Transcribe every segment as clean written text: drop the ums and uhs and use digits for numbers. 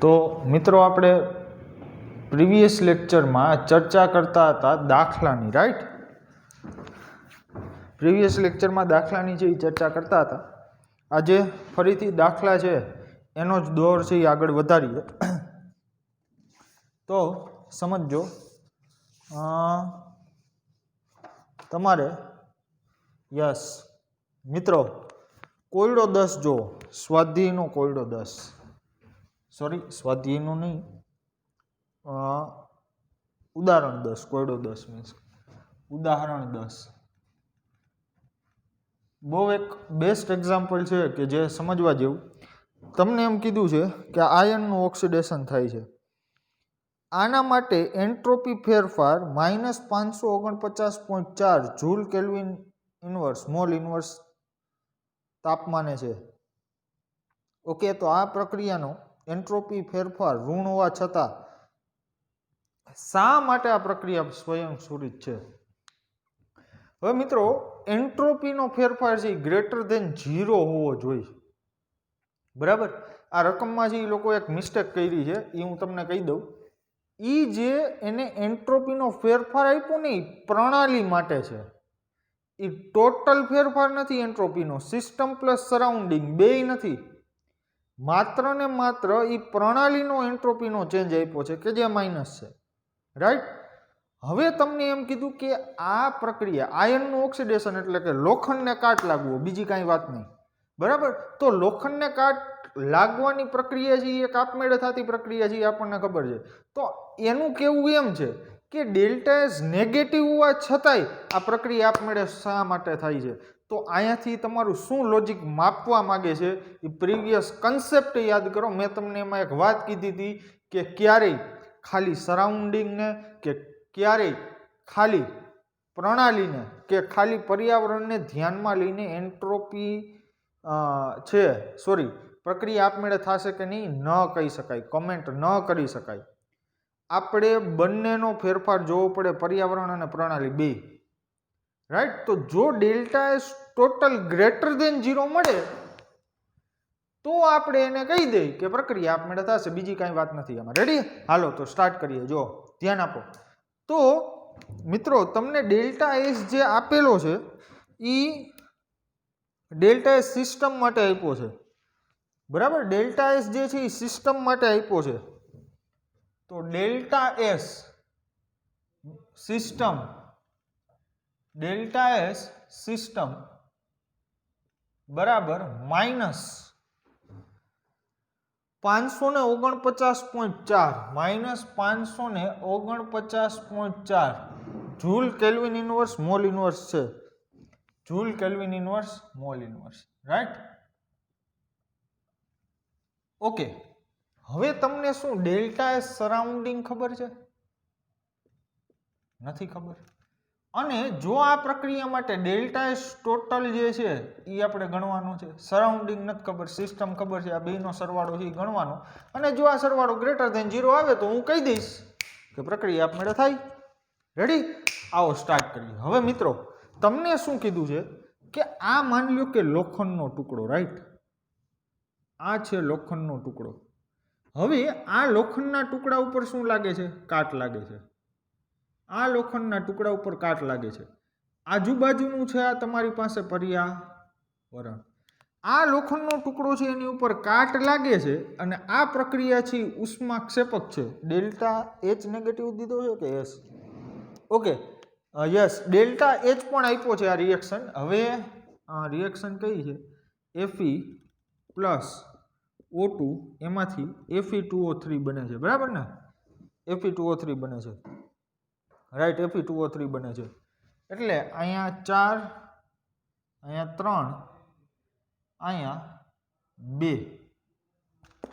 તો મિત્રો આપણે પ્રીવિયસ લેક્ચરમાં ચર્ચા કરતા હતા દાખલાની, રાઈટ? પ્રીવિયસ લેક્ચરમાં દાખલાની જે ચર્ચા કરતા હતા, આજે ફરીથી દાખલા છે એનો જ દોર છે એ આગળ વધારીએ. તો સમજો, તમારે યસ મિત્રો કોયડો 10 જો સ્વાધ્યાયનો કોયડો 10, સોરી સ્વાધ્યાયનો નહીં, ઉદાહરણ 10, કોયડો 10 મીન્સ ઉદાહરણ 10 બહુ એક બેસ્ટ એક્ઝામ્પલ છે કે જે સમજવા જેવું. તમને એમ કીધું છે કે આયનનું ઓક્સિડેશન થાય છે. આના માટે એન્ટ્રોપી ફેરફાર -549.4 joule kelvin inverse mole inverse તાપમાને છે. ઓકે, તો આ પ્રક્રિયાનો એન્ટ્રોપી ફેરફાર ઋણ હોવા છતાં શા માટે આ પ્રક્રિયા સ્વયંસ્ફુરિત છે? હવે મિત્રો એન્ટ્રોપીનો ફેરફાર છે ગ્રેટર ધેન 0 હોવો જોઈએ, બરાબર? આ રકમમાં જે લોકો એક મિસ્ટેક કરી છે એ હું તમને કહી દઉં. એ જે એને એન્ટ્રોપીનો ફેરફાર આપ્યો ને એ પ્રણાલી માટે છે, એ ટોટલ ફેરફાર નથી એન્ટ્રોપીનો. સિસ્ટમ પ્લસ સરાઉન્ડિંગ બેય નથી, માત્ર ને માત્ર એ પ્રણાલીનો એન્ટ્રોપીનો ચેન્જ આપ્યો છે કે જે માઇનસ છે, રાઈટ? હવે તમને એમ કીધું કે આ પ્રક્રિયા આયનનું ઓક્સિડેશન એટલે કે લોખંડને કાટ લાગવો, બીજી કાંઈ વાત નહીં, બરાબર? તો લોખંડને કાટ લાગવાની પ્રક્રિયા છે એક આપમેળે થતી પ્રક્રિયા છે, આપણને ખબર છે. તો એનું કહેવું એમ છે કે ડેલ્ટા એસ નેગેટિવ હોવા છતાંય આ પ્રક્રિયા આપમેળે શા માટે થાય છે? તો અહીંયાથી તમારું શું લોજિક માપવા માંગે છે એ પ્રીવિયસ કન્સેપ્ટ યાદ કરો. મેં તમને એમાં એક વાત કીધી હતી કે ક્યારેય ખાલી સરાઉન્ડિંગને કે ક્યારેય ખાલી પ્રણાલીને કે ખાલી પર્યાવરણને ધ્યાનમાં લઈને એન્ટ્રોપી છે સોરી પ્રક્રિયા આપમેળે થશે કે નહીં ન કહી શકાય, કમેન્ટ ન કરી શકાય. આપણે બંનેનો ફેરફાર જોવો પડે, પર્યાવરણ અને પ્રણાલી બે, રાઈટ? તો જો delta S total greater than 0 મળે તો આપણે એને કહી દઈએ કે પ્રક્રિયા આપમેળે થશે, બીજી કાંઈ વાત નથી આમાં. રેડી? હાલો તો સ્ટાર્ટ કરીએ. જો ધ્યાન આપો. તો મિત્રો તમને ડેલ્ટા એસ જે આપેલો છે એ ડેલ્ટા એસ સિસ્ટમ માટે આપ્યો છે, બરાબર? ડેલ્ટા એસ જે છે એ સિસ્ટમ માટે આપ્યો છે. તો delta S system, delta S system બરાબર minus 549.4 -549.4 joule kelvin inverse mole inverse છે. Joule kelvin inverse mole inverse, right? Okay, હવે તમને શું ડેલ્ટા એસ સરાઉન્ડિંગ ખબર છે? નથી ખબર. અને જો આ પ્રક્રિયા માટે ડેલ્ટા એસ ટોટલ જે છે એ આપણે ગણવાનો છે. સરાઉન્ડિંગ નથી ખબર, સિસ્ટમ ખબર છે, આ બેનો સરવાળો છે એ ગણવાનો. અને જો આ સરવાળો ગ્રેટર ધેન 0 આવે તો હું કહી દઈશ કે પ્રક્રિયા આપમેળે થાય. રેડી? આવો સ્ટાર્ટ કરીએ. હવે મિત્રો તમને શું કીધું છે કે આ માની લો કે લોખંડનો ટુકડો, રાઈટ? આ છે લોખંડનો ટુકડો. હવે આ લોખંડના ટુકડા ઉપર શું લાગે છે? કાટ લાગે છે. આ લોખંડના ટુકડા ઉપર કાટ લાગે છે. આજુબાજુનું છે આ તમારી પાસે પર્યાવરણ. આ લોખંડનો ટુકડો છે એની ઉપર કાટ લાગે છે અને આ પ્રક્રિયા છે ઉષ્માક્ષેપક છે. ડેલ્ટા એચ નેગેટિવ દીધો છે કે S? Okay, yes, delta H પણ આપ્યો છે આ રિએક્શન. હવે રિએક્શન કઈ છે? Fe પ્લસ O2 એમાંથી Fe2O3 બને છે, બરાબર ને? Fe2O3 બને છે, રાઈટ? Fe2O3 બને છે એટલે અહીંયા 4, અહીંયા 3, અહીંયા 2.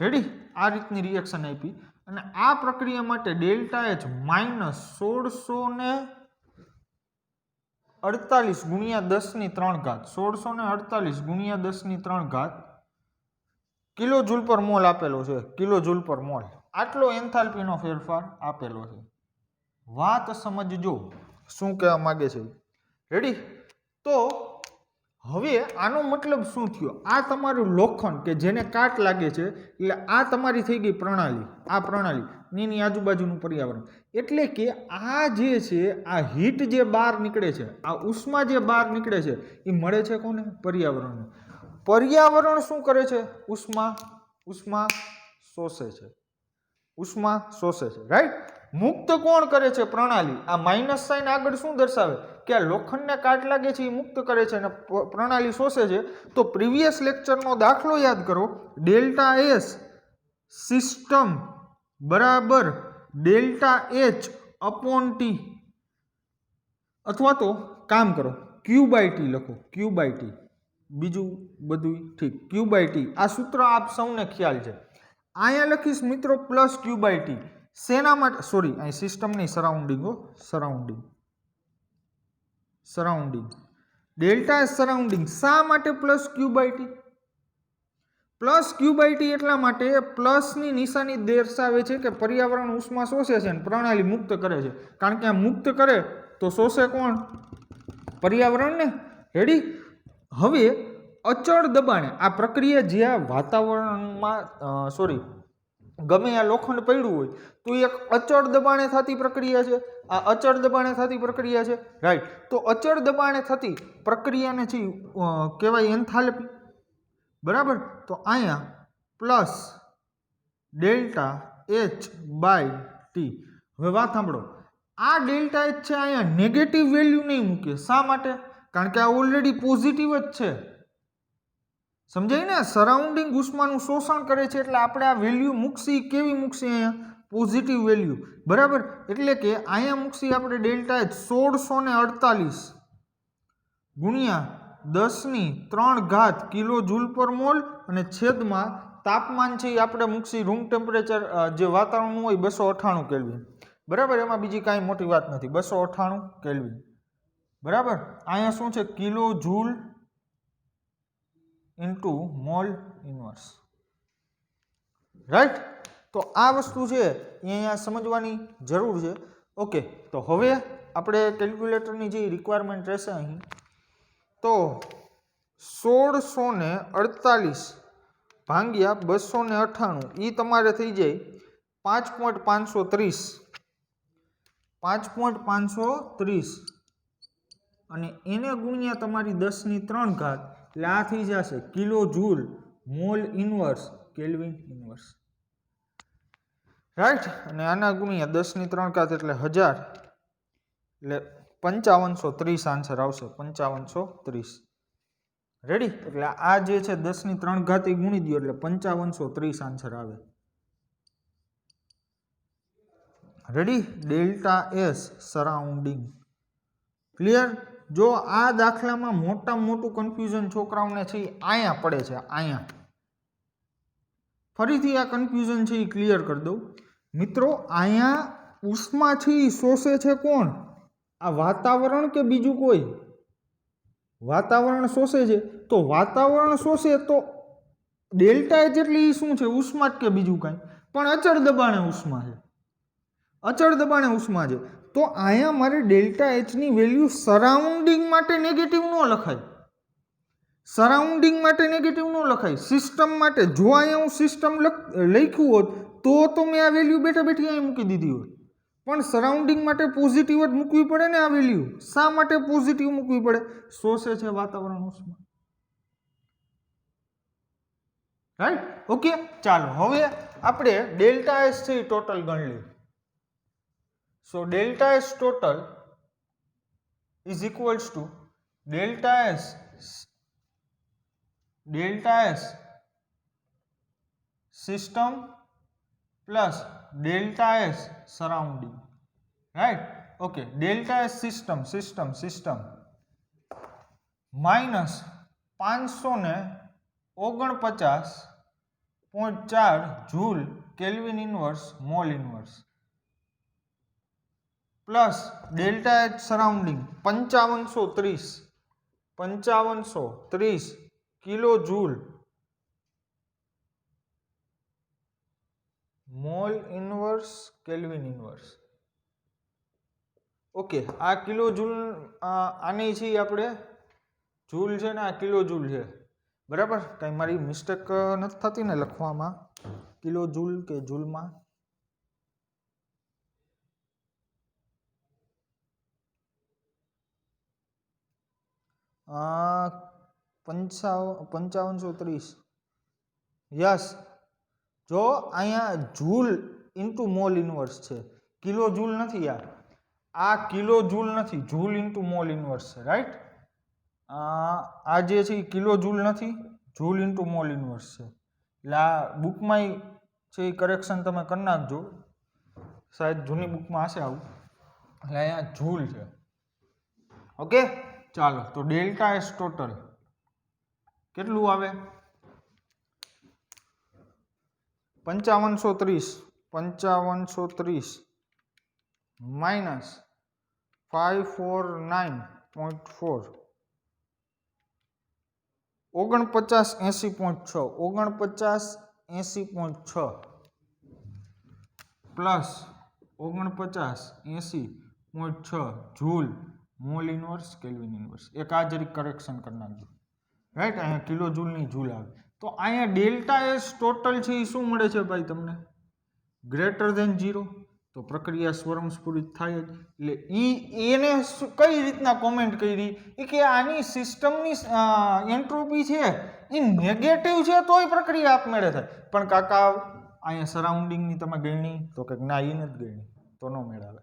રેડી? આ રીતની રિએક્શન આપી અને આ પ્રક્રિયા માટે ડેલ્ટા એચ -1648 ગુણ્યા 10⁻³ 1648 ગુણ્યા 10⁻³ કિલો જૂલ પર મોલ આપેલો છે. કિલો જૂલ પર મોલ આટલો એન્થાલ્પીનો ફેરફાર આપેલો છે. વાત સમજજો શું કહેવા માંગે છે. રેડી? તો હવે આનો મતલબ શું થયો? આ તમારું લોખંડ કે જેને કાટ લાગે છે, એટલે આ તમારી થઈ ગઈ પ્રણાલી. આ પ્રણાલી એની આજુબાજુનું પર્યાવરણ. એટલે કે આ જે છે, આ હીટ જે બહાર નીકળે છે, આ ઉષ્મા જે બહાર નીકળે છે, એ મળે છે કોને? પર્યાવરણને. પર્યાવરણ શું કરે છે? ઉષ્મા શોષે છે. ઉષ્મા શોષે છે, રાઈટ. મુક્ત કોણ કરે છે? પ્રણાલી. આ માઇનસ સાઇન આગળ શું દર્શાવે? કે આ લોખંડને કાટ લાગે છે એ મુક્ત કરે છે અને પ્રણાલી શોષે છે. તો પ્રીવિયસ લેક્ચરનો દાખલો યાદ કરો. ડેલ્ટા એસ સિસ્ટમ બરાબર ડેલ્ટા એચ અપોન ટી, અથવા તો કામ કરો ક્યુ બાય ટી લખો. ક્યુ બાય ટી, બીજું બધું ઠીક. ક્યુ બાય ટી આ સૂત્ર આપ સૌને ખ્યાલ છે. અહીંયા લખીશ મિત્રો પ્લસ ક્યુ બાય ટી. શેના માટે? સોરી, અહીં સિસ્ટમ નહીં, surrounding. Surrounding delta S surrounding. શા માટે plus Q by T? Plus Q by T એટલા માટે, પ્લસની નિશાની દર્શાવે છે કે પર્યાવરણ ઉષ્મા શોષે છે અને પ્રણાલી મુક્ત કરે છે. કારણ કે આ મુક્ત કરે તો શોષે કોણ? પર્યાવરણને. રેડી. હવે અચળ દબાણે આ પ્રક્રિયા જ્યાં વાતાવરણમાં ગમે આ લોખંડ પડ્યું હોય તો એક અચળ દબાણે થતી પ્રક્રિયા છે. આ અચળ દબાણે થતી પ્રક્રિયા છે, રાઈટ. તો અચળ દબાણે થતી પ્રક્રિયાને છે કહેવાય એન્થાલ્પી, બરાબર. તો અહીંયા plus delta H by T. હવે વાત સાંભળો, આ ડેલ્ટા એચ છે અહીંયા નેગેટિવ વેલ્યુ નહીં મૂકીએ. શા માટે? કારણ કે આ ઓલરેડી પોઝિટિવ જ છે. સમજાય ને? સરાઉન્ડિંગ ઉષ્માનું શોષણ કરે છે એટલે આપણે આ વેલ્યુ મૂકશી. કેવી મૂકશી? અહીંયા પોઝિટિવ વેલ્યુ, બરાબર. એટલે કે અહીંયા મૂકશી આપણે ડેલ્ટા એચ 1648 ગુણ્યા 10³ કિલો જૂલ પર મોલ અને છેદમાં તાપમાન છે એ આપણે મૂકશી રૂમ ટેમ્પરેચર જે વાતાવરણનું હોય 298 કેલ્વિન, બરાબર. એમાં બીજી કાંઈ મોટી વાત નથી. 298 કેલ્વિન, બરાબર. અહીંયા શું છે? Kilo joule into mall inverse, right. તો આ વસ્તુ છે એ અહીંયા સમજવાની જરૂર છે. ઓકે, તો હવે આપણે કેલ્ક્યુલેટરની જે રિક્વાયરમેન્ટ રહેશે અહીં, તો 1648 ભાગ્યા 298 એ તમારે થઈ જાય 5.530. 5.530 અને એને ગુણ્યા તમારી 10³ એટલે આ થઈ જશે kilo joule mall inverse kelvin inverse, right. અને આના ગુણ્યા 10³ એટલે 1000 એટલે 5530 આન્સર આવશે. 5530, રેડી. એટલે આ જે છે 10³ ગુણી દો એટલે 5530 આન્સર આવે. Ready. Delta S surrounding. Clear? જો આ દાખલામાં મોટામાં મોટું કન્ફ્યુઝન છોકરાઓને છે અહીંયા પડે છે. અહીંયા ફરીથી આ કન્ફ્યુઝન છે એ ક્લિયર કરી દઉં મિત્રો. અહીંયા ઉષ્મા છે એ શોષે છે કોણ? આ વાતાવરણ કે બીજું કોઈ? વાતાવરણ શોષે છે. તો વાતાવરણ શોષે તો ડેલ્ટા એચ એટલે એ શું છે? ઉષ્મા જ કે બીજું કાંઈ? પણ અચળ દબાણે ઉષ્મા છે. અચળ દબાણે ઉષ્મા છે. તો અહીંયા મારે ડેલ્ટા એચની વેલ્યુ સરાઉન્ડિંગ માટે નેગેટિવ ન લખાય. સરાઉન્ડિંગ માટે નેગેટિવ ન લખાય. સિસ્ટમ માટે જો અહીંયા હું સિસ્ટમ લખ્યું હોત તો મેં આ વેલ્યુ બેઠા બેઠી અહીં મૂકી દીધી હોત. પણ સરાઉન્ડિંગ માટે પોઝિટિવ જ મૂકવી પડે ને આ વેલ્યુ. શા માટે પોઝિટિવ મૂકવી પડે? શોષે છે વાતાવરણ ઉષ્મા, રાઈટ. ઓકે, ચાલો હવે આપણે ડેલ્ટા એસ છે એ ટોટલ ગણી લઈએ. So delta S total is equals to delta S system plus delta S surrounding, right? Okay, delta S system minus 549.4 joule kelvin inverse mall inverse plus delta H surrounding 5530 kilo joule mole inverse kelvin inverse. Okay, આ kilo joule આની છે આપણે joule છે ને આ kilo joule છે, બરાબર? કંઈ મારી મિસ્ટેક નથી થતી ને લખવામાં, કિલો જૂલ કે જૂલમાં? આ 5530, યસ. જો અહીંયા જૂલ ઇન્ટુ મોલ ઇન્વર્સ છે, કિલો જૂલ નથી યાર, આ કિલો જૂલ નથી, જૂલ ઇન્ટુ મોલ ઇન્વર્સ છે, રાઈટ? આ જે છે એ કિલો જૂલ નથી, જૂલ ઇન્ટુ મોલ ઇન્વર્સ છે. એટલે આ બુકમાં છે એ કરેક્શન તમે કરી નાખજો, શાયદ જૂની બુકમાં હશે આવું. એટલે અહીંયા જૂલ છે. ઓકે, ચાલો તો ડેલ્ટા એસ ટોટલ કેટલું આવે? 5530 minus 549.4, 4980.6, 4980.6 plus 4980.6 joule mall inverse kelvin inverse. એક આ જરીક કરેક્શન કરી નાખજો, રાઈટ? અહીંયા કિલો જૂલની જૂલ આવે. તો અહીંયા ડેલ્ટા એસ ટોટલ છે એ શું મળે છે ભાઈ તમને? Greater than 0. તો પ્રક્રિયા સ્વયંસ્ફુરિત થાય જ. એટલે એને કઈ રીતના કોમેન્ટ કરી કે આની સિસ્ટમની એન્ટ્રોપી છે એ નેગેટિવ છે તોય પ્રક્રિયા આપમેળે થાય. પણ કાકા અહીંયા સરાઉન્ડિંગની તમે ગણી તો કે ના, એ નથી ગણી તો ન મેળવે.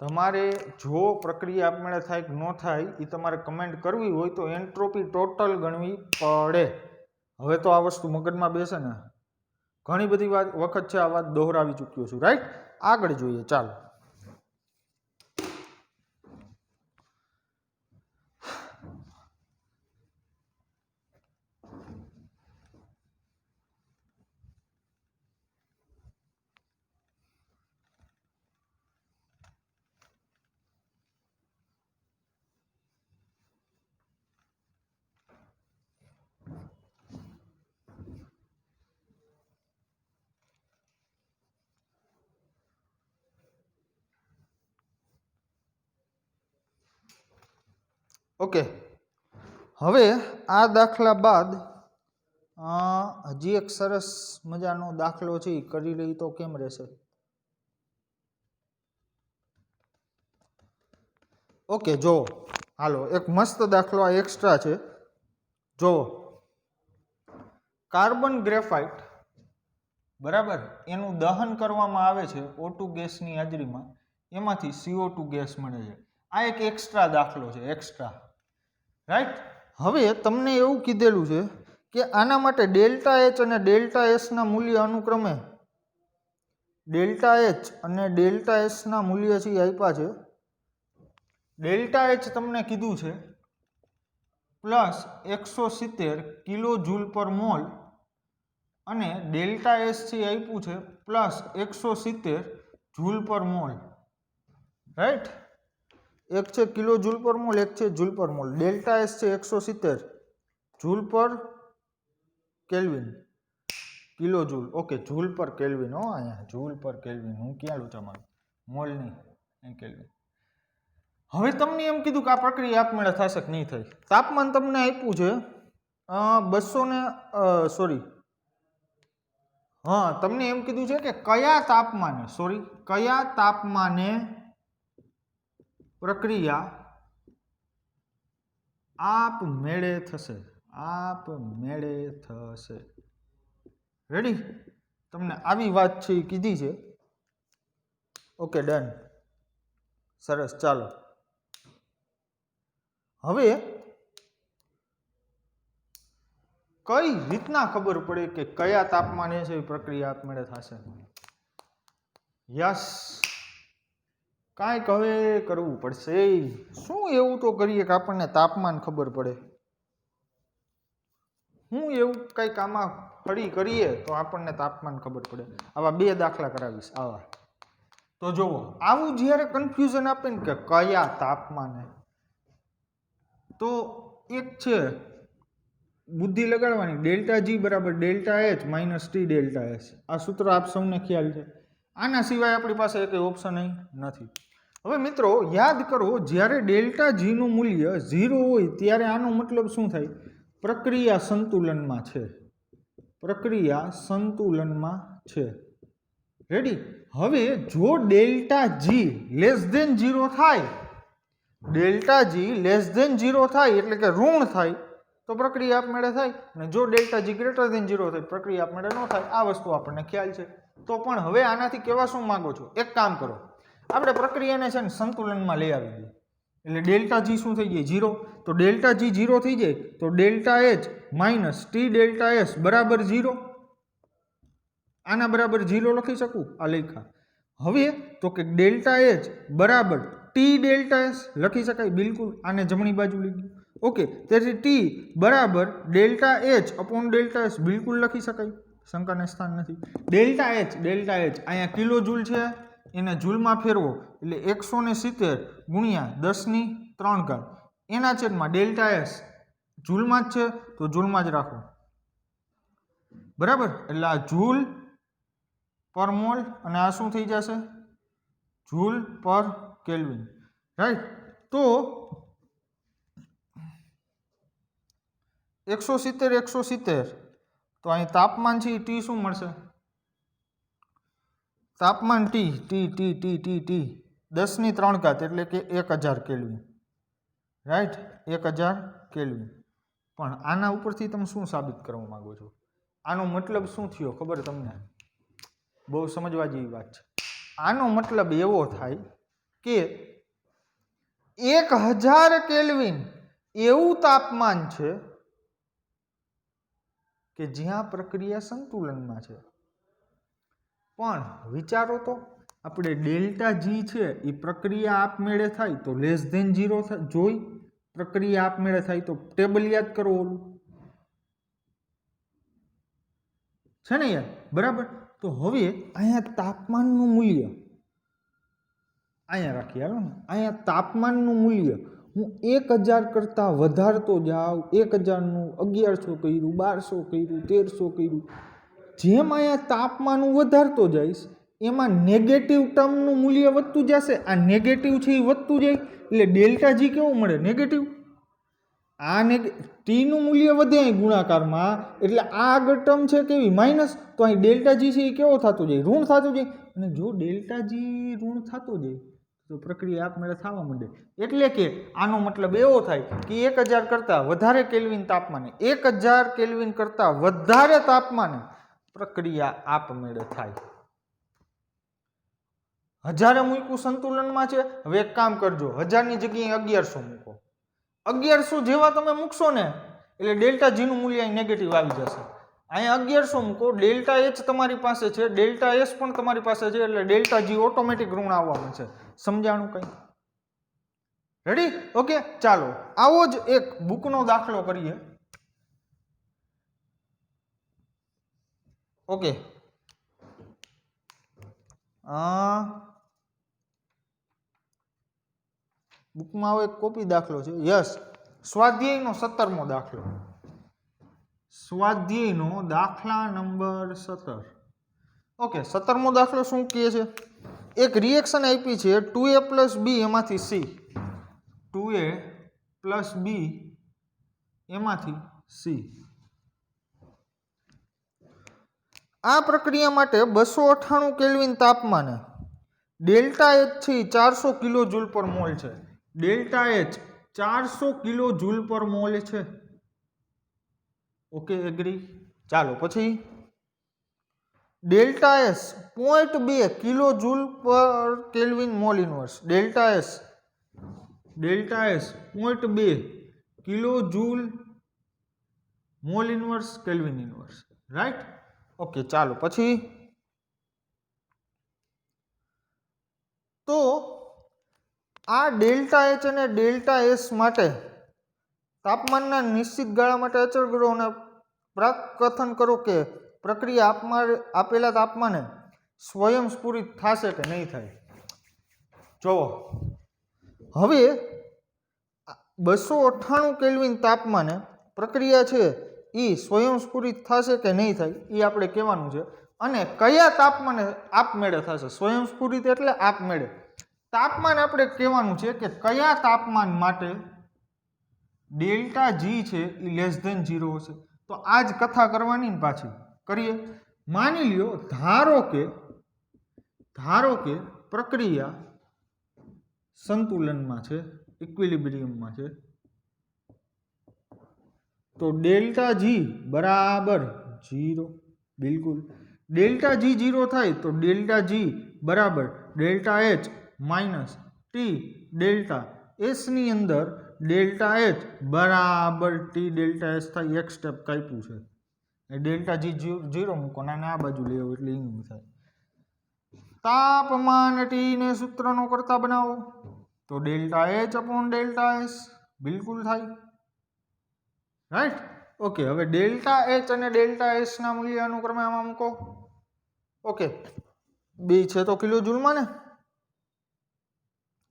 તમારે જો પ્રક્રિયા આપમેળે થાય કે ન થાય એ તમારે કમેન્ટ કરવી હોય તો એન્ટ્રોપી ટોટલ ગણવી પડે. હવે તો આ વસ્તુ મગજમાં બેસે ને, ઘણી બધી વખત છે આ વાત દોહરાવી ચૂક્યો છું, રાઈટ? આગળ જોઈએ, ચાલો. ઓકે, હવે આ દાખલા બાદ હજી એક સરસ મજાનો દાખલો છે એ કરી લઈ તો કેમ રહેશે? ઓકે, જો હાલો એક મસ્ત દાખલો આ એક્સ્ટ્રા છે. જો કાર્બન ગ્રેફાઇટ, બરાબર, એનું દહન કરવામાં આવે છે O2 ગેસની હાજરીમાં, એમાંથી CO2 ગેસ મળે છે. આ એક એક્સ્ટ્રા દાખલો છે, એક્સ્ટ્રા, રાઈટ? હવે તમને એવું કીધેલું છે કે આના માટે ડેલ્ટા એચ અને ડેલ્ટા એસના મૂલ્ય અનુક્રમે ડેલ્ટા એચ અને ડેલ્ટા એસના મૂલ્ય છે આપ્યા છે. ડેલ્ટા એચ તમને કીધું છે plus 170 kilo joule per mall અને ડેલ્ટા એસ છે આપ્યું છે plus 170 joule per mall, right? એક છે કિલો જૂલ પર મોલ, એક છે joule per mall. Delta S છે 170 joule per kelvin, kilo joule. Okay, joule per kelvin. હો, અહીંયા જૂલ પર કેલ્વિન, હું ક્યાં લૂંચા મારું, મોલ નહીં, અહીં કેલ્વિન. હવે તમને એમ કીધું કે આ પ્રક્રિયા આપમેળે થશે કે નહીં થાય. તાપમાન તમને આપ્યું છે 200 ને તમને એમ કીધું છે કે કયા તાપમાને પ્રક્રિયા આપમેળે થશે. રેડી? તમને આવી વાત છે એ કીધી છે. ઓકે, ડન, સરસ. ચાલો હવે કઈ રીતના ખબર પડે કે કયા તાપમાને છે એ પ્રક્રિયા આપમેળે થશે? યસ, કાંઈક હવે કરવું પડશે. શું એવું તો કરીએ કે આપણને તાપમાન ખબર પડે? હું એવું કંઈક આમાં ફરી કરીએ તો આપણને તાપમાન ખબર પડે. આવા 2 દાખલા કરાવીશ આવા. તો જુઓ, આવું જ્યારે કન્ફ્યુઝન આપે ને કે કયા તાપમાને, તો એક છે બુદ્ધિ લગાડવાની, ડેલ્ટા જી બરાબર delta H minus T delta S. આ સૂત્ર આપ સૌને ખ્યાલ છે. આના સિવાય આપણી પાસે એક ઓપ્શન અહીં નથી. હવે મિત્રો યાદ કરો, જ્યારે ડેલ્ટા જી નું મૂલ્ય 0 હોય ત્યારે આનો મતલબ શું થાય? પ્રક્રિયા સંતુલનમાં છે. પ્રક્રિયા સંતુલનમાં છે. રેડી? હવે જો ડેલ્ટા જી લેસ ધેન 0 થાય, ડેલ્ટા જી લેસ ધેન 0 થાય એટલે કે ઋણ થાય તો પ્રક્રિયા આપમેળે થાય, અને જો ડેલ્ટા જી ગ્રેટર ધેન 0 થાય પ્રક્રિયા આપમેળે ન થાય. આ વસ્તુ આપણને ખ્યાલ છે. તો પણ હવે આનાથી કેવા શું માંગો છો? એક કામ કરો, આપણે પ્રક્રિયાને છે ને સંતુલનમાં લઈ આવી દઈએ. એટલે ડેલ્ટા જી શું થઈ જાય? 0. તો ડેલ્ટા જી 0 થઈ જાય તો delta H minus T delta S બરાબર 0. આના બરાબર 0 લખી શકું? આ લખ્યા. હવે તો કે ડેલ્ટા એચ બરાબર ટી ડેલ્ટા એસ લખી શકાય? બિલકુલ. આને જમણી બાજુ લીધું. ઓકે, તેથી ટી બરાબર delta H upon delta S બિલકુલ લખી શકાય, શંકાને સ્થાન નથી. ડેલ્ટા એચ અહીંયા કિલો જૂલ છે, એને જૂલમાં ફેરવો એટલે 170 ગુણ્યા 10⁻³ એના છેદમાં ડેલ્ટા એસ જૂલમાં જ છે તો જૂલમાં જ રાખો. બરાબર? એટલે આ જૂલ પર મોલ અને આ શું થઈ જશે? Joule per kelvin. રાઈટ? તો 170 તો અહીં તાપમાન છે ટી શું મળશે? તાપમાન ટી 10⁻³ એટલે કે 1000 કેલ્વિન. રાઈટ? 1000 કેલ્વિન. પણ આના ઉપરથી તમે શું સાબિત કરવા માંગો છો? આનો મતલબ શું થયો ખબર તમને? બહુ સમજવા જેવી વાત છે. આનો મતલબ એવો થાય કે 1000 કેલ્વિન એવું તાપમાન છે કે જ્યાં પ્રક્રિયા સંતુલનમાં છે. પણ વિચારો તો, આપણે ડેલ્ટા જી છે એ પ્રક્રિયા આપમેળે થાય તો લેસ ધેન 0 જોઈ, પ્રક્રિયા આપમેળે થાય તો ટેબલ યાદ કરો ઓલું છે ને યાર? બરાબર? તો હવે અહીંયા તાપમાનનું મૂલ્ય અહીંયા રાખીએ. હાલો ને, અહીંયા તાપમાનનું મૂલ્ય હું 1000 કરતાં વધારતો જાઉં, 1000નું 1100 કર્યું, 1200 કર્યું, 1300 કર્યું, જેમ અહીંયા તાપમાન હું વધારતો જઈશ એમાં નેગેટિવ ટર્મનું મૂલ્ય વધતું જશે. આ નેગેટિવ છે એ વધતું જાય એટલે ડેલ્ટા જી કેવું મળે? નેગેટિવ. આ ટીનું મૂલ્ય વધે અહીં ગુણાકારમાં એટલે આ આગળ ટર્મ છે કેવી? માઇનસ. તો અહીં ડેલ્ટા જી છે એ કેવો થતો જાય? ઋણ થતો જાય. અને જો ડેલ્ટા જી ઋણ થતો જાય તો પ્રક્રિયા આપમેળે થવા માંડે. એટલે કે આનો મતલબ એવો થાય કે 1000 કરતાં વધારે કેલ્વિન તાપમાને, 1000 કેલ્વિન કરતાં વધારે તાપમાને પ્રક્રિયા આપમેળે થાય. 1000 મૂક્યું સંતુલનમાં છે. હવે એક કામ કરજો, 1000 ની જગ્યાએ 1100 મૂકો. 1100 જેવા તમે મૂકશો ને એટલે ડેલ્ટા જી નું મૂલ્ય અહીં નેગેટિવ આવી જશે. અહીંયા 1100 મૂકો, ડેલ્ટા એચ તમારી પાસે છે, ડેલ્ટા એસ પણ તમારી પાસે છે, એટલે ડેલ્ટા જી ઓટોમેટિક ઋણ આવવાનું છે. સમજાણું કંઈ? રેડી? ઓકે, ચાલો આવો જ એક બુકનો દાખલો કરીએ. ઓકે, બુકમાં આવો એક કોપી દાખલો છે. યસ, સ્વાધ્યાયનો 17મો દાખલો. સ્વાધ્યાયનો દાખલા નંબર 17. ઓકે, 17મો દાખલો શું કહે છે? એક રિએક્શન આપી છે 2a + b એમાંથી c. 2a + b એમાંથી c. આ પ્રક્રિયા માટે 298 કેલ્વિન તાપમાને ડેલ્ટા એચ છે 400 કિલો જૂલ પર મોલ છે. Delta H 400 kilo joule per mole છે. Okay, agree. ચાલો પછી delta S 0.2 kilo joule per kelvin mole inverse. Delta S 0.2 kilo joule mole inverse kelvin inverse. Right? Okay, ચાલો પછી તો આ delta H અને delta S માટે તાપમાનના નિશ્ચિત ગાળા માટે અચળ ગણો અને પ્રકથન કરો કે પ્રક્રિયા આપેલા તાપમાને સ્વયંસ્ફુરિત થશે કે નહીં થાય. જુઓ, હવે 298 કેલ્વિન તાપમાને પ્રક્રિયા છે એ સ્વયંસ્ફુરિત થશે કે નહીં થાય એ આપણે કહેવાનું છે. અને કયા તાપમાને આપમેળે થશે? સ્વયંસ્ફુરિત એટલે આપમેળે. તાપમાન આપણે કહેવાનું છે કે કયા તાપમાન માટે ડેલ્ટા જી છે એ લેસ ધેન 0 હશે. તો આ જ કથા કરવાની ને પાછી કરીએ. માની લ્યો ધારો કે પ્રક્રિયા સંતુલનમાં છે, ઇક્વિલિબ્રિયમમાં છે, તો ડેલ્ટા જી બરાબર 0. બિલકુલ ડેલ્ટા જી 0 થાય તો ડેલ્ટા જી બરાબર delta H minus T delta S ની અંદર ડેલ્ટા એચ બરાબર ટી ડેલ્ટા એસ થાય. એક સ્ટેપ કાપ્યું છે. ડેલ્ટા જી 0 મૂકો અને આ બાજુ લેવો એટલે એનું થાય. તાપમાન ટી ને સૂત્રનો કરતા બનાવો તો delta H upon delta S બિલકુલ થાય. રાઈટ. ઓકે, હવે ડેલ્ટા એચ અને ડેલ્ટા એસ ના મૂલ્ય અનુક્રમે આમાં મૂકો. ઓકે, બે છે તો કિલો જૂલમાં ને?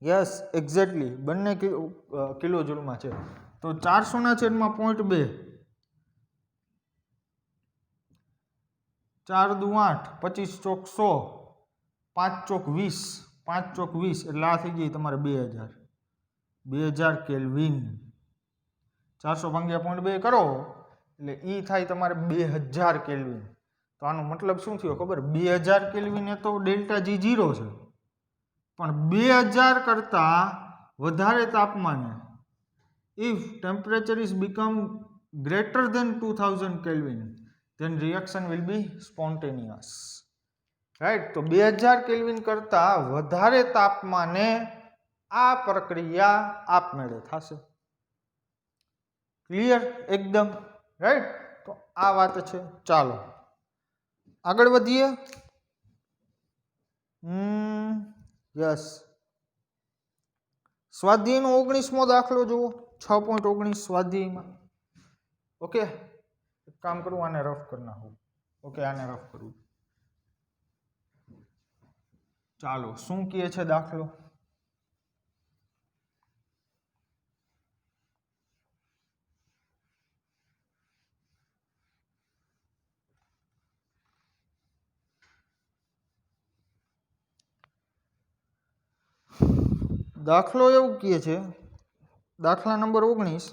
યસ, એક્ઝેક્ટલી બંને કિલો જૂલમાં છે. તો 400/0.2 4 દુ 8 25 ચોક 100 5 ચોક 20 5 ચોક 20 એટલે આ થઈ જાય તમારે 2000 કેલ્વિન. 400/0.2 કરો એટલે ઈ થાય તમારે 2000 કેલ્વિન. તો આનો મતલબ શું થયો ખબર? 2000 કેલ્વિન એ તો ડેલ્ટા જી 0 છે, પણ 2000 કરતા વધારે તાપમાને if temperature is become greater than 2000 kelvin then reaction will be spontaneous. Right. તો 2000 કેલ્વિન કરતા વધારે તાપમાને આ પ્રક્રિયા આપમેળે થશે. ક્લિયર એકદમ? રાઈટ. તો આ વાત છે. ચાલો આગળ વધીએ. યસ, સ્વાધ્યાયનો 19મો દાખલો જુઓ. 6.19 સ્વાધ્યાયમાં. ઓકે, એક કામ કરું, આને રફ કરી નાખું. ઓકે, આને રફ કરું. ચાલો, શું કહે છે દાખલો? દાખલો એવું કહે છે, દાખલા નંબર 19,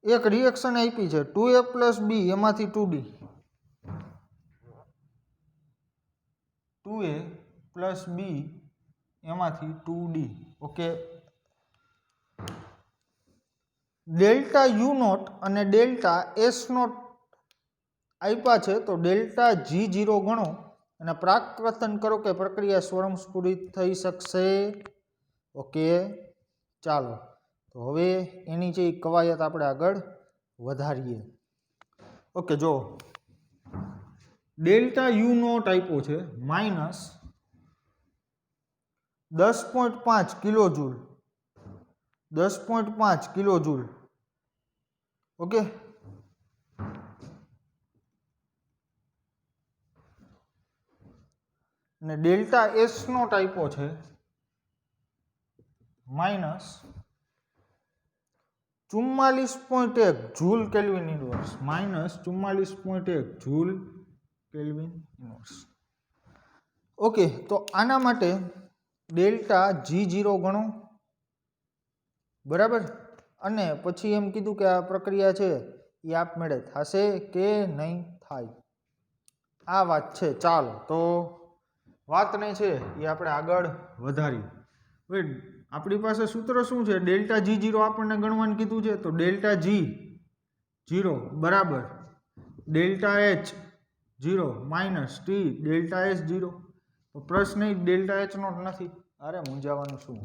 એક રિએક્શન આપી છે 2a + b એમાંથી 2d, 2a + b એમાંથી 2d. Okay, delta U naught અને ડેલ્ટા એસ નોટ આપ્યા છે. તો ડેલ્ટા જી 0 ગણો અને પ્રાકકથન કરો કે પ્રક્રિયા સ્વયંસ્ફુરિત થઈ શકશે. ઓકે, ચાલો તો હવે એની જે કવાયત આપણે આગળ વધારીએ. ઓકે, જો ડેલ્ટા યુ નોટ આપ્યો છે -10.5 kilo joule, 10.5 kilo joule. Okay, અને ડેલ્ટા એસ નોટ આપ્યો છે -44.1 joule kelvin inverse, -44.1 joule kelvin inverse. Okay, તો આના માટે ડેલ્ટા જી 0 ગણો. બરાબર. અને પછી એમ કીધું કે આ પ્રક્રિયા છે એ આપમેળે થશે કે નહીં થાય. આ વાત છે. ચાલો તો વાત નહીં છે એ આપણે આગળ વધારી. હવે આપણી પાસે સૂત્ર શું છે? ડેલ્ટા જી 0 આપણને ગણવાનું કીધું છે. તો ડેલ્ટા જી 0 બરાબર delta H 0 minus T delta S 0. તો પ્રશ્ન ડેલ્ટા એચ નોટ નથી. અરે મૂંઝાવાનું શું?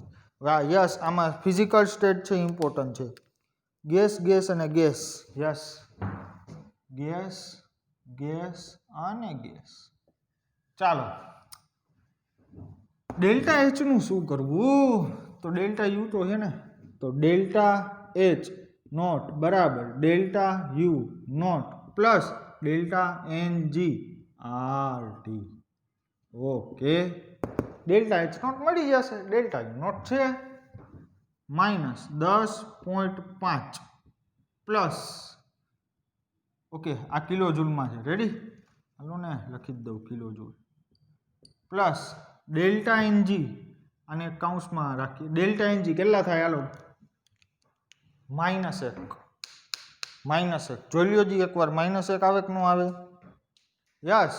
યસ, આમાં ફિઝિકલ સ્ટેટ છે ઇમ્પોર્ટન્ટ છે. ગેસ ગેસ અને ગેસ. યસ, ગેસ ગેસ અને ગેસ. ચાલો, ડેલ્ટા એચ નું શું કરવું? તો ડેલ્ટા યુ તો છે ને, તો ડેલ્ટા એચ નોટ બરાબર delta U naught plus delta N G R T. Okay, delta H naught મળી જશે. ડેલ્ટા યુ નોટ છે -10.5 પ્લસ, ઓકે આ કિલો જૂલમાં છે. રેડી? હાલો ને લખી જ દઉં kilo joule plus delta NG આને કૌંસમાં રાખીએ. ડેલ્ટા એનજી કેટલા થાય? હાલો -1 જોઈ લ્યો જી એકવાર. -1 આવે કે ન આવે? યસ.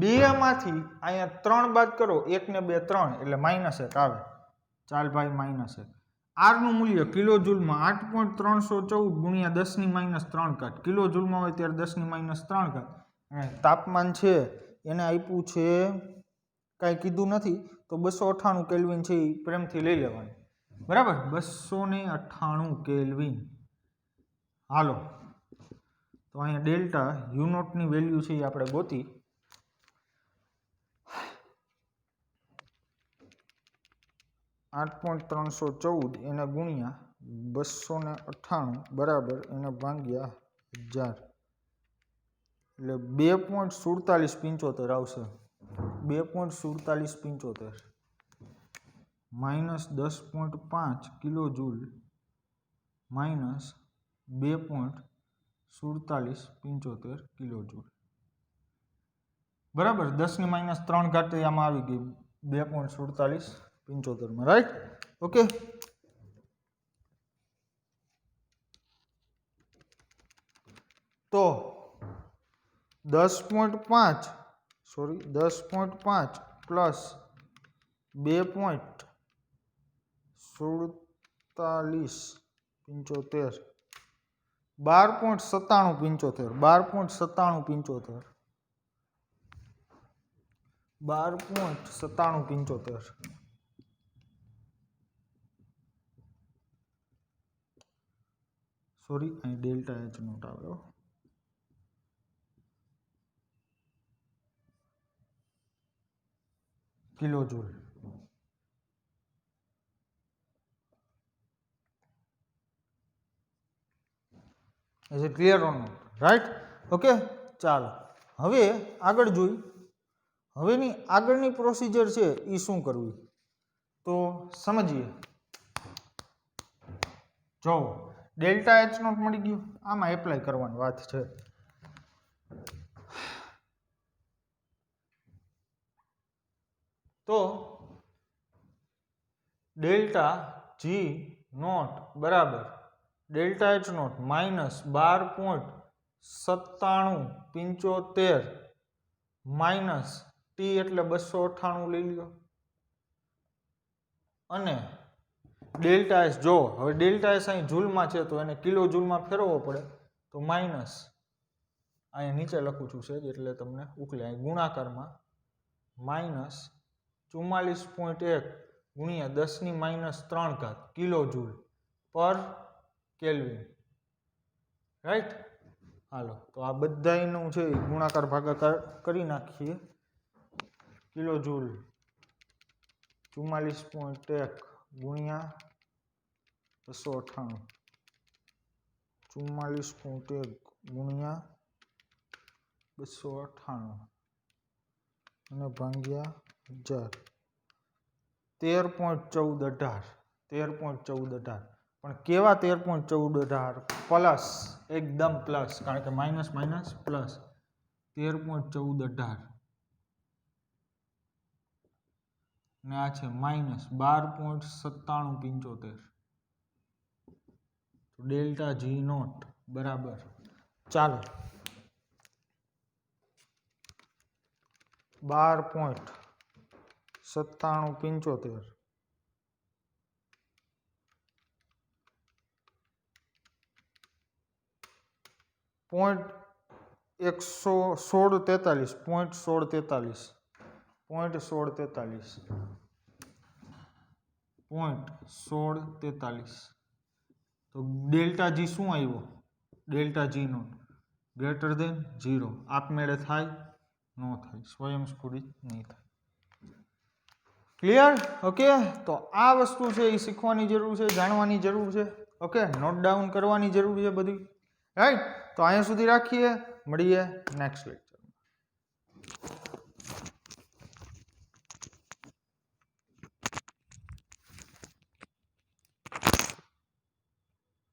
2 માંથી અહીંયા 3 બાદ કરો, 1 ને 2 3 એટલે -1 આવે. ચાલ ભાઈ -1. આર નું મૂલ્ય કિલોજૂલમાં 8.314 ગુણ્યા 10⁻³ કિલોજૂલમાં હોય ત્યારે 10⁻³. અને તાપમાન છે એને આપ્યું છે, કાંઈ કીધું નથી, તો 298 કેલ્વિન છે એ પ્રેમથી લઈ લેવાનું. બરાબર, 298 કેલ્વિન. હાલો, તો અહીંયા ડેલ્ટા યુ નોટની વેલ્યુ છે એ આપણે ગોતી. (8.314) એને ગુણ્યા 298 બરાબર એને ભાગ્યા 1000 એટલે 2.4775 આવશે. 2.4775 -10.5 કિલોજૂલ -2.4775 કિલોજૂલ. બરાબર, 10⁻³ આમાં આવી ગઈ 2.4775 રાઈટ. ઓકે, તો 10.5 પ્લસ 2.4775 12.9775 સોરી, અહીં ડેલ્ટા એચ નોટ આવ્યો. Kilojoule. Is it clear or not? Right. Okay, ચાલો હવે આગળ જોઈ. હવેની આગળની પ્રોસિજર છે એ શું કરવી તો સમજીએ. જો ડેલ્ટા એચ નોટ મળી ગયું, આમાં એપ્લાય કરવાની વાત છે. તો ડેલ્ટા જી નોટ બરાબર delta H naught -12.9775 minus T એટલે 298 લઈ લ્યો. અને ડેલ્ટા એસ, જો હવે ડેલ્ટા એસ અહીં જૂલમાં છે તો એને કિલો જૂલમાં ફેરવવો પડે, તો માઇનસ અહીંયા નીચે લખું છું સેજ એટલે તમને ઉકલે, અહીં ગુણાકારમાં -44.1 ગુણ્યા 10⁻³ kilo joule per kelvin. Right. હાલો, તો આ બધાનું છે ગુણાકાર ભાગાકાર કરી નાખીએ. કિલો જૂલ 44.1 ગુણ્યા 298, 44.1 ગુણ્યા 298 અને ભાગ્યા 1000. 13.1418. પણ કેવા 13.1418? પ્લસ, એકદમ પ્લસ, કારણ કે માઇનસ માઇનસ પ્લસ. 13.1418 ને આ છે -12.9775. ડેલ્ટા જી નોટ બરાબર, ચાલો 12.9775 .1643 તો ડેલ્ટા જી શું આવ્યો? Delta G naught greater than 0. આપમેળે થાય? ન થાય, સ્વયંસ્ફુરિત નહીં થાય. ક્લિયર? ઓકે, તો આ વસ્તુ છે એ શીખવાની જરૂર છે, જાણવાની જરૂર છે. ઓકે, નોટ ડાઉન કરવાની જરૂર છે બધી. રાઈટ. તો અહીંયા સુધી રાખીએ, મળીએ નેક્સ્ટ લેક્ચર.